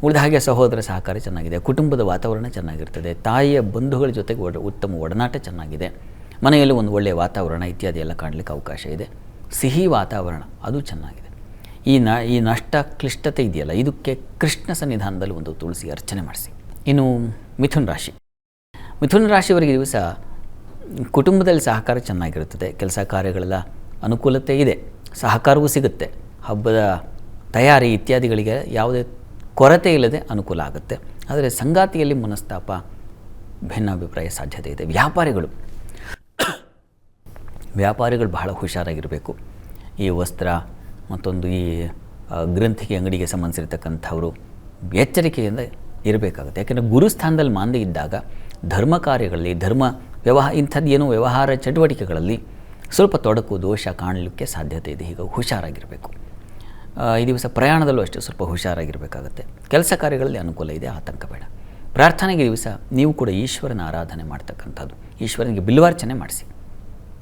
ಉಳಿದ ಹಾಗೆ ಸಹೋದರ ಸಹಕಾರ ಚೆನ್ನಾಗಿದೆ. ಕುಟುಂಬದ ವಾತಾವರಣ ಚೆನ್ನಾಗಿರ್ತದೆ. ತಾಯಿಯ ಬಂಧುಗಳ ಜೊತೆಗೆ ಉತ್ತಮ ಒಡನಾಟ ಚೆನ್ನಾಗಿದೆ. ಮನೆಯಲ್ಲಿ ಒಂದು ಒಳ್ಳೆಯ ವಾತಾವರಣ ಇತ್ಯಾದಿ ಎಲ್ಲ ಕಾಣಲಿಕ್ಕೆ ಅವಕಾಶ ಇದೆ. ಸಿಹಿ ವಾತಾವರಣ ಅದು ಚೆನ್ನಾಗಿದೆ. ಈ ನಷ್ಟ ಕ್ಲಿಷ್ಟತೆ ಇದೆಯಲ್ಲ, ಇದಕ್ಕೆ ಕೃಷ್ಣ ಸನ್ನಿಧಾನದಲ್ಲಿ ಒಂದು ತುಳಸಿ ಅರ್ಚನೆ ಮಾಡಿಸಿ. ಇನ್ನು ಮಿಥುನ ರಾಶಿಯವರಿಗೆ ದಿವಸ ಕುಟುಂಬದಲ್ಲಿ ಸಹಕಾರ ಚೆನ್ನಾಗಿರುತ್ತದೆ. ಕೆಲಸ ಕಾರ್ಯಗಳೆಲ್ಲ ಅನುಕೂಲತೆ ಇದೆ, ಸಹಕಾರವೂ ಸಿಗುತ್ತೆ. ಹಬ್ಬದ ತಯಾರಿ ಇತ್ಯಾದಿಗಳಿಗೆ ಯಾವುದೇ ಕೊರತೆ ಇಲ್ಲದೆ ಅನುಕೂಲ ಆಗುತ್ತೆ. ಆದರೆ ಸಂಗಾತಿಯಲ್ಲಿ ಮನಸ್ತಾಪ, ಭಿನ್ನಾಭಿಪ್ರಾಯ ಸಾಧ್ಯತೆ ಇದೆ. ವ್ಯಾಪಾರಿಗಳು ಬಹಳ ಹುಷಾರಾಗಿರಬೇಕು. ಈ ವಸ್ತ್ರ ಮತ್ತೊಂದು ಈ ಗ್ರಂಥಿಗೆ ಅಂಗಡಿಗೆ ಸಂಬಂಧಿಸಿರ್ತಕ್ಕಂಥವರು ಎಚ್ಚರಿಕೆಯಿಂದ ಇರಬೇಕಾಗುತ್ತೆ. ಯಾಕೆಂದರೆ ಗುರುಸ್ಥಾನದಲ್ಲಿ ಮಾಂದಿ ಇದ್ದಾಗ ಧರ್ಮ ಕಾರ್ಯಗಳಲ್ಲಿ, ಇಂಥದ್ದು ಏನೋ ವ್ಯವಹಾರ ಚಟುವಟಿಕೆಗಳಲ್ಲಿ ಸ್ವಲ್ಪ ತೊಡಕು, ದೋಷ ಕಾಣಲಿಕ್ಕೆ ಸಾಧ್ಯತೆ ಇದೆ. ಹೀಗಾಗಿ ಹುಷಾರಾಗಿರಬೇಕು. ಈ ದಿವಸ ಪ್ರಯಾಣದಲ್ಲೂ ಅಷ್ಟೇ ಸ್ವಲ್ಪ ಹುಷಾರಾಗಿರಬೇಕಾಗತ್ತೆ. ಕೆಲಸ ಕಾರ್ಯಗಳಲ್ಲಿ ಅನುಕೂಲ ಇದೆ, ಆತಂಕ ಬೇಡ. ಪ್ರಾರ್ಥನೆಗೆ ದಿವಸ ನೀವು ಕೂಡ ಈಶ್ವರನ ಆರಾಧನೆ ಮಾಡ್ತಕ್ಕಂಥದ್ದು, ಈಶ್ವರನಿಗೆ ಬಿಲ್ವಾರ್ಚನೆ ಮಾಡಿಸಿ.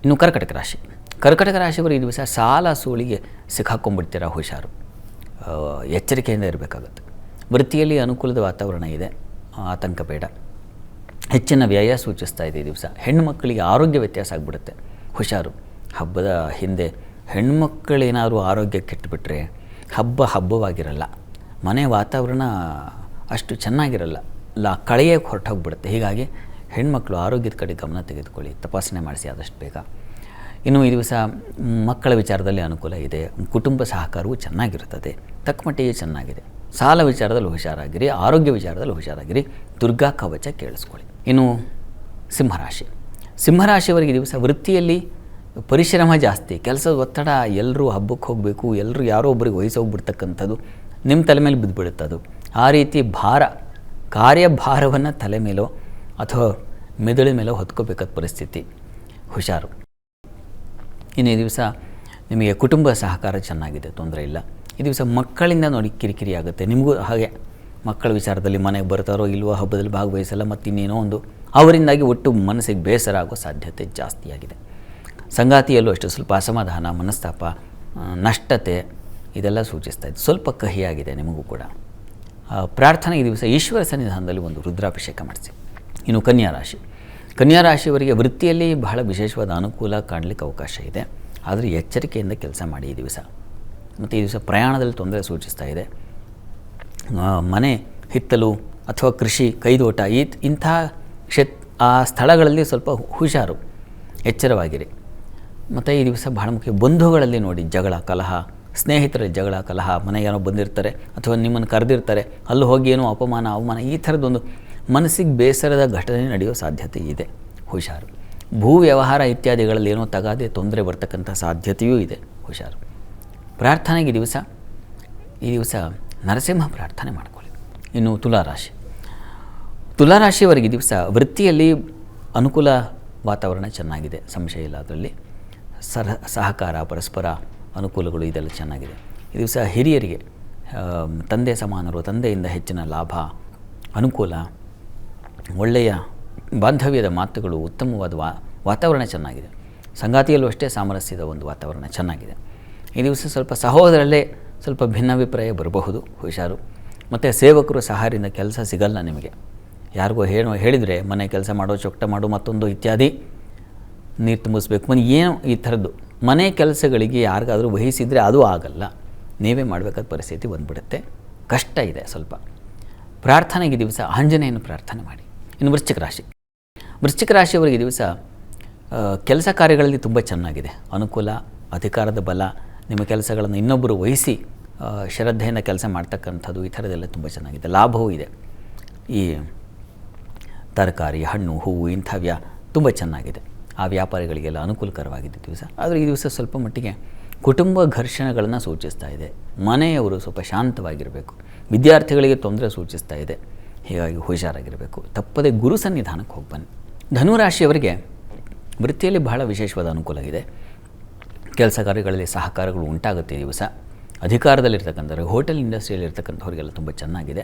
ಇನ್ನು ಕರ್ಕಟಕ ರಾಶಿಯವರು ಈ ದಿವಸ ಸಾಲ ಸೂಳಿಗೆ ಸಿಕ್ಕಾಕೊಂಡ್ಬಿಡ್ತೀರ. ಹುಷಾರು, ಎಚ್ಚರಿಕೆಯಿಂದ ಇರಬೇಕಾಗುತ್ತೆ. ವೃತ್ತಿಯಲ್ಲಿ ಅನುಕೂಲದ ವಾತಾವರಣ ಇದೆ, ಆತಂಕ ಬೇಡ. ಹೆಚ್ಚಿನ ವ್ಯಯ ಸೂಚಿಸ್ತಾ ಇದೆ ಈ ದಿವಸ. ಹೆಣ್ಣುಮಕ್ಕಳಿಗೆ ಆರೋಗ್ಯ ವ್ಯತ್ಯಾಸ ಆಗಿಬಿಡುತ್ತೆ. ಹುಷಾರು. ಹಬ್ಬದ ಹಿಂದೆ ಹೆಣ್ಮಕ್ಕಳೇನಾದರೂ ಆರೋಗ್ಯ ಕೆಟ್ಟುಬಿಟ್ರೆ ಹಬ್ಬವಾಗಿರಲ್ಲ. ಮನೆ ವಾತಾವರಣ ಅಷ್ಟು ಚೆನ್ನಾಗಿರಲ್ಲ, ಕಳೆಯೇ ಹೊರಟೋಗ್ಬಿಡುತ್ತೆ. ಹೀಗಾಗಿ ಹೆಣ್ಮಕ್ಳು ಆರೋಗ್ಯದ ಕಡೆ ಗಮನ ತೆಗೆದುಕೊಳ್ಳಿ, ತಪಾಸಣೆ ಮಾಡಿಸಿ ಆದಷ್ಟು ಬೇಗ. ಇನ್ನು ಈ ದಿವಸ ಮಕ್ಕಳ ವಿಚಾರದಲ್ಲಿ ಅನುಕೂಲ ಇದೆ. ಕುಟುಂಬ ಸಹಕಾರವೂ ಚೆನ್ನಾಗಿರುತ್ತದೆ, ತಕ್ಕ ಮಟ್ಟಿಗೆ ಚೆನ್ನಾಗಿದೆ. ಸಾಲ ವಿಚಾರದಲ್ಲಿ ಹುಷಾರಾಗಿರಿ, ಆರೋಗ್ಯ ವಿಚಾರದಲ್ಲಿ ಹುಷಾರಾಗಿರಿ. ದುರ್ಗಾ ಕವಚ ಕೇಳಿಸ್ಕೊಳ್ಳಿ. ಇನ್ನು ಸಿಂಹರಾಶಿಯವರಿಗೆ ದಿವಸ ವೃತ್ತಿಯಲ್ಲಿ ಪರಿಶ್ರಮ ಜಾಸ್ತಿ, ಕೆಲಸದ ಒತ್ತಡ. ಎಲ್ಲರೂ ಹಬ್ಬಕ್ಕೆ ಹೋಗಬೇಕು, ಎಲ್ಲರೂ ಯಾರೋ ಒಬ್ಬರಿಗೆ ವಹಿಸೋಗ್ಬಿಡ್ತಕ್ಕಂಥದ್ದು ನಿಮ್ಮ ತಲೆ ಮೇಲೆ ಬಿದ್ದುಬಿಡುತ್ತದು. ಆ ರೀತಿ ಕಾರ್ಯಭಾರವನ್ನು ತಲೆ ಮೇಲೋ ಅಥವಾ ಮೆದುಳಿನ ಮೇಲೋ ಹೊತ್ಕೋಬೇಕಾದ ಪರಿಸ್ಥಿತಿ. ಹುಷಾರು. ಇನ್ನು ಈ ದಿವಸ ನಿಮಗೆ ಕುಟುಂಬ ಸಹಕಾರ ಚೆನ್ನಾಗಿದೆ, ತೊಂದರೆ ಇಲ್ಲ. ಈ ದಿವಸ ಮಕ್ಕಳಿಂದ ನೋಡಿ ಕಿರಿಕಿರಿ ಆಗುತ್ತೆ. ನಿಮಗೂ ಹಾಗೆ ಮಕ್ಕಳ ವಿಚಾರದಲ್ಲಿ ಮನೆಗೆ ಬರ್ತಾರೋ ಇಲ್ವೋ, ಹಬ್ಬದಲ್ಲಿ ಭಾಗವಹಿಸಲ್ಲ, ಮತ್ತು ಇನ್ನೇನೋ ಒಂದು ಅವರಿಂದಾಗಿ ಒಟ್ಟು ಮನಸ್ಸಿಗೆ ಬೇಸರ ಆಗೋ ಸಾಧ್ಯತೆ ಜಾಸ್ತಿಯಾಗಿದೆ. ಸಂಗಾತಿಯಲ್ಲೂ ಅಷ್ಟೇ ಸ್ವಲ್ಪ ಅಸಮಾಧಾನ, ಮನಸ್ತಾಪ, ನಷ್ಟತೆ ಇದೆಲ್ಲ ಸೂಚಿಸ್ತಾ ಇದೆ. ಸ್ವಲ್ಪ ಕಹಿಯಾಗಿದೆ ನಿಮಗೂ ಕೂಡ. ಪ್ರಾರ್ಥನೆ ಈ ದಿವಸ ಈಶ್ವರ ಸನ್ನಿಧಾನದಲ್ಲಿ ಒಂದು ರುದ್ರಾಭಿಷೇಕ ಮಾಡಿಸಿ. ಇನ್ನು ಕನ್ಯಾ ಕನ್ಯಾ ರಾಶಿಯವರಿಗೆ ವೃತ್ತಿಯಲ್ಲಿ ಬಹಳ ವಿಶೇಷವಾದ ಅನುಕೂಲ ಕಾಣಲಿಕ್ಕೆ ಅವಕಾಶ ಇದೆ. ಆದರೆ ಎಚ್ಚರಿಕೆಯಿಂದ ಕೆಲಸ ಮಾಡಿ ಈ ದಿವಸ. ಮತ್ತು ಈ ದಿವಸ ಪ್ರಯಾಣದಲ್ಲಿ ತೊಂದರೆ ಸೂಚಿಸ್ತಾ ಇದೆ. ಮನೆ ಹಿತ್ತಲು ಅಥವಾ ಕೃಷಿ ಕೈದೋಟ ಇಂಥ ಆ ಸ್ಥಳಗಳಲ್ಲಿ ಸ್ವಲ್ಪ ಹುಷಾರು, ಎಚ್ಚರವಾಗಿರಿ. ಮತ್ತು ಈ ದಿವಸ ಬಹಳ ಮುಖ್ಯ. ಬಂಧುಗಳಲ್ಲಿ ನೋಡಿ ಜಗಳ ಕಲಹ, ಸ್ನೇಹಿತರ ಜಗಳ ಕಲಹ, ಮನೆಗೇನೋ ಬಂದಿರ್ತಾರೆ ಅಥವಾ ನಿಮ್ಮನ್ನು ಕರೆದಿರ್ತಾರೆ, ಅಲ್ಲಿ ಹೋಗಿ ಏನೋ ಅವಮಾನ ಈ ಥರದ್ದೊಂದು ಮನಸ್ಸಿಗೆ ಬೇಸರದ ಘಟನೆ ನಡೆಯೋ ಸಾಧ್ಯತೆ ಇದೆ. ಹುಷಾರು. ಭೂ ವ್ಯವಹಾರ ಇತ್ಯಾದಿಗಳಲ್ಲಿ ಏನೋ ತಗಾದೆ ತೊಂದರೆ ಬರ್ತಕ್ಕಂಥ ಸಾಧ್ಯತೆಯೂ ಇದೆ. ಹುಷಾರು. ಪ್ರಾರ್ಥನೆಗೆ ಈ ದಿವಸ ನರಸಿಂಹ ಪ್ರಾರ್ಥನೆ ಮಾಡಿಕೊಳ್ಳಿ. ಇನ್ನು ತುಲಾರಾಶಿಯವರಿಗೆ ದಿವಸ ವೃತ್ತಿಯಲ್ಲಿ ಅನುಕೂಲ ವಾತಾವರಣ ಚೆನ್ನಾಗಿದೆ, ಸಂಶಯ ಇಲ್ಲ. ಅದರಲ್ಲಿ ಸಹಕಾರ, ಪರಸ್ಪರ ಅನುಕೂಲಗಳು ಇದೆಲ್ಲ ಚೆನ್ನಾಗಿದೆ. ಈ ದಿವಸ ಹಿರಿಯರಿಗೆ, ತಂದೆ ಸಮಾನರು, ತಂದೆಯಿಂದ ಹೆಚ್ಚಿನ ಲಾಭ, ಅನುಕೂಲ, ಒಳ್ಳೆಯ ಬಾಂಧವ್ಯದ ಮಾತುಗಳು, ಉತ್ತಮವಾದ ವಾತಾವರಣ ಚೆನ್ನಾಗಿದೆ. ಸಂಗಾತಿಯಲ್ಲೂ ಅಷ್ಟೇ ಸಾಮರಸ್ಯದ ಒಂದು ವಾತಾವರಣ ಚೆನ್ನಾಗಿದೆ. ಈ ದಿವಸ ಸ್ವಲ್ಪ ಸಹೋದರಲ್ಲೇ ಸ್ವಲ್ಪ ಭಿನ್ನಾಭಿಪ್ರಾಯ ಬರಬಹುದು. ಹುಷಾರು. ಮತ್ತು ಸೇವಕರು ಸಹಾಯದಿಂದ ಕೆಲಸ ಸಿಗಲ್ಲ ನಿಮಗೆ. ಯಾರಿಗೋ ಹೇಳಿದರೆ ಮನೆ ಕೆಲಸ ಮಾಡೋ, ಚೊಕ್ಟ ಮಾಡೋ, ಮತ್ತೊಂದು ಇತ್ಯಾದಿ, ನೀರು ತುಂಬಿಸ್ಬೇಕು, ಏನೋ ಈ ಥರದ್ದು ಮನೆ ಕೆಲಸಗಳಿಗೆ ಯಾರಿಗಾದರೂ ವಹಿಸಿದರೆ ಅದು ಆಗಲ್ಲ. ನೀವೇ ಮಾಡಬೇಕಾದ ಪರಿಸ್ಥಿತಿ ಬಂದುಬಿಡುತ್ತೆ. ಕಷ್ಟ ಇದೆ ಸ್ವಲ್ಪ. ಪ್ರಾರ್ಥನೆಗೆ ದಿವಸ ಆಂಜನೇಯನ ಪ್ರಾರ್ಥನೆ ಮಾಡಿ. ಇನ್ನು ವೃಶ್ಚಿಕ ರಾಶಿಯವರಿಗೆ ದಿವಸ ಕೆಲಸ ಕಾರ್ಯಗಳಲ್ಲಿ ತುಂಬ ಚೆನ್ನಾಗಿದೆ. ಅನುಕೂಲ, ಅಧಿಕಾರದ ಬಲ, ನಿಮ್ಮ ಕೆಲಸಗಳನ್ನು ಇನ್ನೊಬ್ಬರು ವಹಿಸಿ ಶ್ರದ್ಧೆಯಿಂದ ಕೆಲಸ ಮಾಡ್ತಕ್ಕಂಥದ್ದು, ಈ ಥರದ್ದೆಲ್ಲ ತುಂಬ ಚೆನ್ನಾಗಿದೆ. ಲಾಭವೂ ಇದೆ. ಈ ತರಕಾರಿ, ಹಣ್ಣು, ಹೂವು ಇಂಥ ತುಂಬ ಚೆನ್ನಾಗಿದೆ. ಆ ವ್ಯಾಪಾರಿಗಳಿಗೆಲ್ಲ ಅನುಕೂಲಕರವಾಗಿದ್ದ ದಿವಸ. ಆದರೆ ಈ ದಿವಸ ಸ್ವಲ್ಪ ಮಟ್ಟಿಗೆ ಕುಟುಂಬ ಘರ್ಷಣೆಗಳನ್ನು ಸೂಚಿಸ್ತಾ ಇದೆ. ಮನೆಯವರು ಸ್ವಲ್ಪ ಶಾಂತವಾಗಿರಬೇಕು. ವಿದ್ಯಾರ್ಥಿಗಳಿಗೆ ತೊಂದರೆ ಸೂಚಿಸ್ತಾ ಇದೆ. ಹೀಗಾಗಿ ಹುಷಾರಾಗಿರಬೇಕು. ತಪ್ಪದೆ ಗುರು ಸನ್ನಿಧಾನಕ್ಕೆ ಹೋಗಿ ಬನ್ನಿ. ಧನುರಾಶಿಯವರಿಗೆ ವೃತ್ತಿಯಲ್ಲಿ ಬಹಳ ವಿಶೇಷವಾದ ಅನುಕೂಲ ಇದೆ. ಕೆಲಸ ಕಾರ್ಯಗಳಲ್ಲಿ ಸಹಕಾರಗಳು ಉಂಟಾಗುತ್ತೆ. ಈ ದಿವಸ ಅಧಿಕಾರದಲ್ಲಿರ್ತಕ್ಕಂಥವ್ರಿಗೆ, ಹೋಟೆಲ್ ಇಂಡಸ್ಟ್ರಿಯಲ್ಲಿ ಇರ್ತಕ್ಕಂಥವ್ರಿಗೆಲ್ಲ ತುಂಬ ಚೆನ್ನಾಗಿದೆ.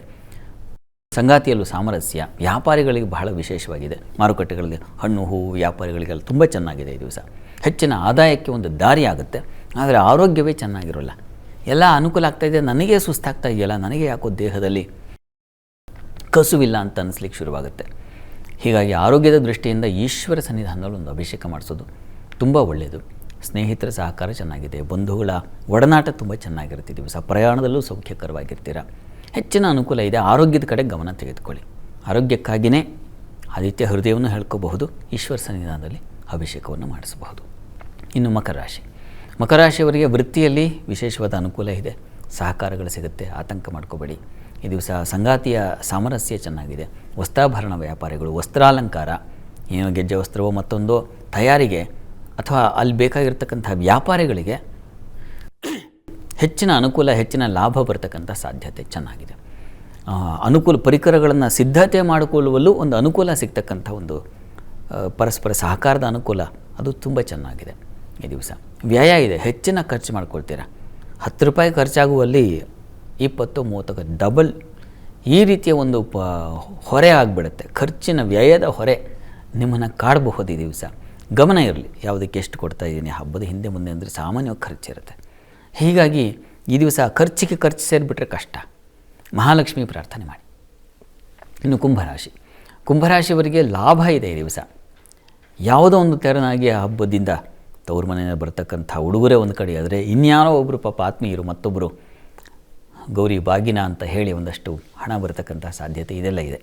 ಸಂಗಾತಿಯಲ್ಲೂ ಸಾಮರಸ್ಯ. ವ್ಯಾಪಾರಿಗಳಿಗೆ ಬಹಳ ವಿಶೇಷವಾಗಿದೆ. ಮಾರುಕಟ್ಟೆಗಳಲ್ಲಿ ಹಣ್ಣು ಹೂವು ವ್ಯಾಪಾರಿಗಳಿಗೆಲ್ಲ ತುಂಬ ಚೆನ್ನಾಗಿದೆ. ಈ ದಿವಸ ಹೆಚ್ಚಿನ ಆದಾಯಕ್ಕೆ ಒಂದು ದಾರಿ ಆಗುತ್ತೆ. ಆದರೆ ಆರೋಗ್ಯವೇ ಚೆನ್ನಾಗಿರೋಲ್ಲ. ಎಲ್ಲ ಅನುಕೂಲ ಆಗ್ತಾಯಿದೆ, ನನಗೆ ಸುಸ್ತಾಗ್ತಾ ಇದೆಯಲ್ಲ, ನನಗೆ ಯಾಕೋ ದೇಹದಲ್ಲಿ ಕಸುವಿಲ್ಲ ಅಂತ ಅನ್ನಿಸ್ಲಿಕ್ಕೆ ಶುರುವಾಗುತ್ತೆ. ಹೀಗಾಗಿ ಆರೋಗ್ಯದ ದೃಷ್ಟಿಯಿಂದ ಈಶ್ವರ ಸನ್ನಿಧಾನದಲ್ಲಿ ಒಂದು ಅಭಿಷೇಕ ಮಾಡಿಸೋದು ತುಂಬ ಒಳ್ಳೆಯದು. ಸ್ನೇಹಿತರ ಸಹಕಾರ ಚೆನ್ನಾಗಿದೆ. ಬಂಧುಗಳ ಒಡನಾಟ ತುಂಬ ಚೆನ್ನಾಗಿರುತ್ತೆ. ದಿವಸ ಪ್ರಯಾಣದಲ್ಲೂ ಸೌಖ್ಯಕರವಾಗಿರ್ತೀರ. ಹೆಚ್ಚಿನ ಅನುಕೂಲ ಇದೆ. ಆರೋಗ್ಯದ ಕಡೆ ಗಮನ ತೆಗೆದುಕೊಳ್ಳಿ. ಆರೋಗ್ಯಕ್ಕಾಗಿಯೇ ಆದಿತ್ಯ ಹೃದಯವನ್ನು ಹೇಳ್ಕೋಬಹುದು. ಈಶ್ವರ ಸನ್ನಿಧಾನದಲ್ಲಿ ಅಭಿಷೇಕವನ್ನು ಮಾಡಿಸಬಹುದು. ಇನ್ನು ಮಕರ ರಾಶಿಯವರಿಗೆ ವೃತ್ತಿಯಲ್ಲಿ ವಿಶೇಷವಾದ ಅನುಕೂಲ ಇದೆ. ಸಹಕಾರಗಳು ಸಿಗುತ್ತೆ. ಆತಂಕ ಮಾಡ್ಕೋಬೇಡಿ. ಈ ದಿವಸ ಸಂಗಾತಿಯ ಸಾಮರಸ್ಯ ಚೆನ್ನಾಗಿದೆ. ವಸ್ತ್ರಾಭರಣ ವ್ಯಾಪಾರಿಗಳು, ವಸ್ತ್ರಾಲಂಕಾರ, ಏನೋ ಗೆಜ್ಜೆ ವಸ್ತ್ರವೋ ಮತ್ತೊಂದು ತಯಾರಿಗೆ ಅಥವಾ ಅಲ್ಲಿ ಬೇಕಾಗಿರ್ತಕ್ಕಂಥ ವ್ಯಾಪಾರಿಗಳಿಗೆ ಹೆಚ್ಚಿನ ಅನುಕೂಲ, ಹೆಚ್ಚಿನ ಲಾಭ ಬರ್ತಕ್ಕಂಥ ಸಾಧ್ಯತೆ ಚೆನ್ನಾಗಿದೆ. ಅನುಕೂಲ ಪರಿಕರಗಳನ್ನು ಸಿದ್ಧತೆ ಮಾಡಿಕೊಳ್ಳುವಲ್ಲೂ ಒಂದು ಅನುಕೂಲ ಸಿಗ್ತಕ್ಕಂಥ ಒಂದು ಪರಸ್ಪರ ಸಹಕಾರದ ಅನುಕೂಲ, ಅದು ತುಂಬ ಚೆನ್ನಾಗಿದೆ. ಈ ದಿವಸ ವ್ಯಯ ಇದೆ. ಹೆಚ್ಚಿನ ಖರ್ಚು ಮಾಡ್ಕೊಳ್ತೀರ. 10 ರೂಪಾಯಿ ಖರ್ಚಾಗುವಲ್ಲಿ 20-30 ಡಬಲ್ ಈ ರೀತಿಯ ಒಂದು ಹೊರೆ ಆಗಿಬಿಡುತ್ತೆ. ಖರ್ಚಿನ ವ್ಯಯದ ಹೊರೆ ನಿಮ್ಮನ್ನು ಕಾಡಬಹುದು. ಈ ದಿವಸ ಗಮನ ಇರಲಿ. ಯಾವುದಕ್ಕೆ ಎಷ್ಟು ಕೊಡ್ತಾ ಇದ್ದೀನಿ, ಹಬ್ಬದ ಹಿಂದೆ ಮುಂದೆ ಅಂದರೆ ಸಾಮಾನ್ಯವಾಗಿ ಖರ್ಚಿರುತ್ತೆ. ಹೀಗಾಗಿ ಈ ದಿವಸ ಖರ್ಚಿಗೆ ಖರ್ಚು ಸೇರಿಬಿಟ್ರೆ ಕಷ್ಟ. ಮಹಾಲಕ್ಷ್ಮಿ ಪ್ರಾರ್ಥನೆ ಮಾಡಿ. ಇನ್ನು ಕುಂಭರಾಶಿಯವರಿಗೆ ಲಾಭ ಇದೆ. ಈ ದಿವಸ ಯಾವುದೋ ಒಂದು ತೆರನಾಗಿ ಹಬ್ಬದಿಂದ ತವ್ರ ಮನೆಯಿಂದ ಬರ್ತಕ್ಕಂಥ ಉಡುಗೊರೆ ಒಂದು ಕಡೆ ಆದರೆ, ಇನ್ಯಾರೋ ಒಬ್ಬರು ಪಾಪ ಆತ್ಮೀಯರು ಮತ್ತೊಬ್ಬರು ಗೌರಿ ಬಾಗಿನ ಅಂತ ಹೇಳಿ ಒಂದಷ್ಟು ಹಣ ಬರ್ತಕ್ಕಂಥ ಸಾಧ್ಯತೆ ಇದೆಲ್ಲ ಇದೆ.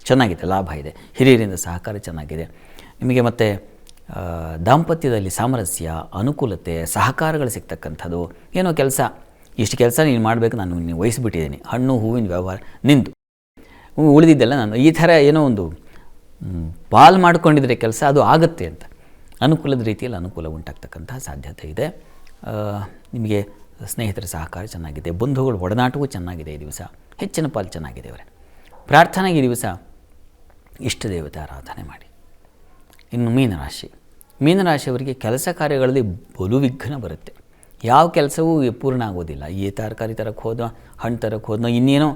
ಚೆನ್ನಾಗಿದೆ. ಲಾಭ ಇದೆ. ಹಿರಿಯರಿಂದ ಸಹಕಾರ ಚೆನ್ನಾಗಿದೆ. ನಿಮಗೆ ಮತ್ತು ದಾಂಪತ್ಯದಲ್ಲಿ ಸಾಮರಸ್ಯ, ಅನುಕೂಲತೆ, ಸಹಕಾರಗಳು ಸಿಗ್ತಕ್ಕಂಥದ್ದು. ಏನೋ ಇಷ್ಟು ಕೆಲಸ ನೀನು ಮಾಡಬೇಕು, ನಾನು ನೀನು ವಹಿಸಿಬಿಟ್ಟಿದ್ದೀನಿ, ಹಣ್ಣು ಹೂವಿನ ವ್ಯವಹಾರ ನಿಂದು, ಉಳಿದಿದ್ದೆಲ್ಲ ನಾನು, ಈ ಥರ ಏನೋ ಒಂದು ಪಾಲ್ ಮಾಡಿಕೊಂಡಿದ್ರೆ ಕೆಲಸ ಅದು ಆಗುತ್ತೆ ಅಂತ ಅನುಕೂಲದ ರೀತಿಯಲ್ಲಿ ಅನುಕೂಲ ಉಂಟಾಗ್ತಕ್ಕಂಥ ಸಾಧ್ಯತೆ ಇದೆ. ನಿಮಗೆ ಸ್ನೇಹಿತರ ಸಹಕಾರ ಚೆನ್ನಾಗಿದೆ. ಬಂಧುಗಳು ಒಡನಾಟವೂ ಚೆನ್ನಾಗಿದೆ. ಈ ದಿವಸ ಹೆಚ್ಚಿನ ಪಾಲು ಚೆನ್ನಾಗಿದೆ. ಅವರೇ ಪ್ರಾರ್ಥನೆಗೆ ಈ ದಿವಸ ಇಷ್ಟ ದೇವತೆ ಆರಾಧನೆ ಮಾಡಿ. ಇನ್ನು ಮೀನರಾಶಿಯವರಿಗೆ ಕೆಲಸ ಕಾರ್ಯಗಳಲ್ಲಿ ಬಲು ವಿಘ್ನ ಬರುತ್ತೆ. ಯಾವ ಕೆಲಸವೂ ಪೂರ್ಣ ಆಗೋದಿಲ್ಲ. ಈ ತರಕಾರಿ ತರಕ್ಕೆ ಹೋದೋ, ಹಣ್ಣು ತರಕ್ಕೆ ಹೋದೋ, ಇನ್ನೇನೋ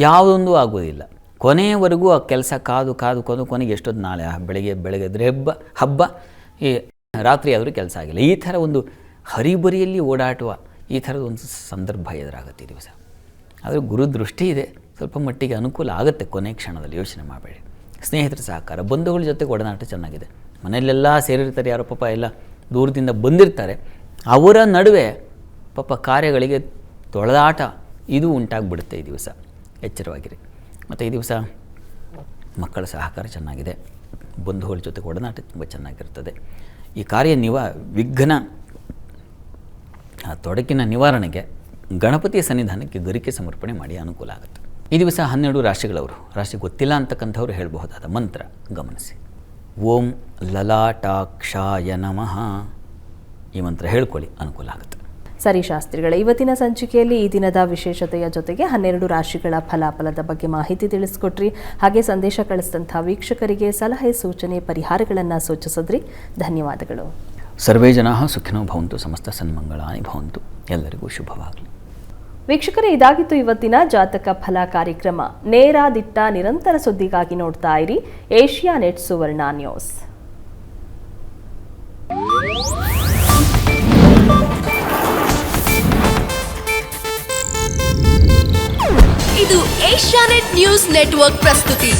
ಯಾವುದೊಂದು ಆಗೋದಿಲ್ಲ. ಕೊನೆಯವರೆಗೂ ಆ ಕೆಲಸ ಕಾದು ಕೊನೆಗೆ ಎಷ್ಟೊತ್ತು ನಾಳೆ ಬೆಳಗ್ಗೆ ಹಬ್ಬ ಈ ರಾತ್ರಿ ಆದರೂ ಕೆಲಸ ಆಗಿಲ್ಲ. ಈ ಥರ ಒಂದು ಹರಿಬರಿಯಲ್ಲಿ ಓಡಾಟುವ ಈ ಥರದ ಒಂದು ಸಂದರ್ಭ ಎದುರಾಗುತ್ತೆ ಈ ದಿವಸ. ಆದರೆ ಗುರು ದೃಷ್ಟಿ ಇದೆ. ಸ್ವಲ್ಪ ಮಟ್ಟಿಗೆ ಅನುಕೂಲ ಆಗುತ್ತೆ ಕೊನೆ ಕ್ಷಣದಲ್ಲಿ. ಯೋಚನೆ ಮಾಡಬೇಡಿ. ಸ್ನೇಹಿತರ ಸಹಕಾರ, ಬಂಧುಗಳ ಜೊತೆಗೆ ಒಡನಾಟ ಚೆನ್ನಾಗಿದೆ. ಮನೆಯಲ್ಲೆಲ್ಲ ಸೇರಿರ್ತಾರೆ, ಯಾರೋ ಪಾಪ ಎಲ್ಲ ದೂರದಿಂದ ಬಂದಿರ್ತಾರೆ, ಅವರ ನಡುವೆ ಪಾಪ ಕಾರ್ಯಗಳಿಗೆ ತೊಳೆದಾಟ ಇದು ಉಂಟಾಗ್ಬಿಡುತ್ತೆ. ಈ ದಿವಸ ಎಚ್ಚರವಾಗಿರಿ. ಮತ್ತು ಈ ದಿವಸ ಮಕ್ಕಳ ಸಹಕಾರ ಚೆನ್ನಾಗಿದೆ, ಬಂಧುಗಳ ಜೊತೆಗೆ ಒಡನಾಟ ತುಂಬ ಚೆನ್ನಾಗಿರ್ತದೆ. ಈ ಕಾರ್ಯ ವಿಘ್ನ ತೊಡಕಿನ ನಿವಾರಣೆಗೆ ಗಣಪತಿಯ ಸನ್ನಿಧಾನಕ್ಕೆ ಗರಿಕೆ ಸಮರ್ಪಣೆ ಮಾಡಿ ಅನುಕೂಲ ಆಗುತ್ತೆ. ಈ ದಿವಸ 12 ರಾಶಿಗಳವರು, ರಾಶಿ ಗೊತ್ತಿಲ್ಲ ಅಂತಕ್ಕಂಥವ್ರು ಹೇಳಬಹುದಾದ ಮಂತ್ರ ಗಮನಿಸಿ. ಓಂ ಲಲಾಟಾಕ್ಷಾಯ ನಮಃ ಈ ಮಂತ್ರ ಹೇಳ್ಕೊಳ್ಳಿ, ಅನುಕೂಲ ಆಗುತ್ತೆ. ಸರಿ ಶಾಸ್ತ್ರಿಗಳೇ, ಇವತ್ತಿನ ಸಂಚಿಕೆಯಲ್ಲಿ ಈ ದಿನದ ವಿಶೇಷತೆಯ ಜೊತೆಗೆ 12 ರಾಶಿಗಳ ಫಲಾಫಲದ ಬಗ್ಗೆ ಮಾಹಿತಿ ತಿಳಿಸ್ಕೊಟ್ರಿ. ಹಾಗೆ ಸಂದೇಶ ಕಳಿಸಿದಂಥ ವೀಕ್ಷಕರಿಗೆ ಸಲಹೆ, ಸೂಚನೆ, ಪರಿಹಾರಗಳನ್ನು ಸೂಚಿಸಿದ್ರಿ. ಧನ್ಯವಾದಗಳು. ಸರ್ವೇ ಜನಾಃ ಸುಖಿನೋ ಭವಂತು, ಸಮಸ್ತ ಸನ್ಮಂಗಳಾನಿ ಭವಂತು. ಎಲ್ಲರಿಗೂ ಶುಭವಾಗಲಿ. ವೀಕ್ಷಕರೇ, ಇದಾಗಿತ್ತು ಇವತ್ತಿನ ಜಾತಕ ಫಲ ಕಾರ್ಯಕ್ರಮ. ನೇರ, ದಿಟ್ಟ, ನಿರಂತರ ಸುದ್ದಿಗಾಗಿ ನೋಡ್ತಾ ಇರಿ ಏಷ್ಯಾನೆಟ್ ಸುವರ್ಣ ನ್ಯೂಸ್. ಇದು ಏಷ್ಯಾನೆಟ್ ನ್ಯೂಸ್ ನೆಟ್ವರ್ಕ್ ಪ್ರಸ್ತುತಿ.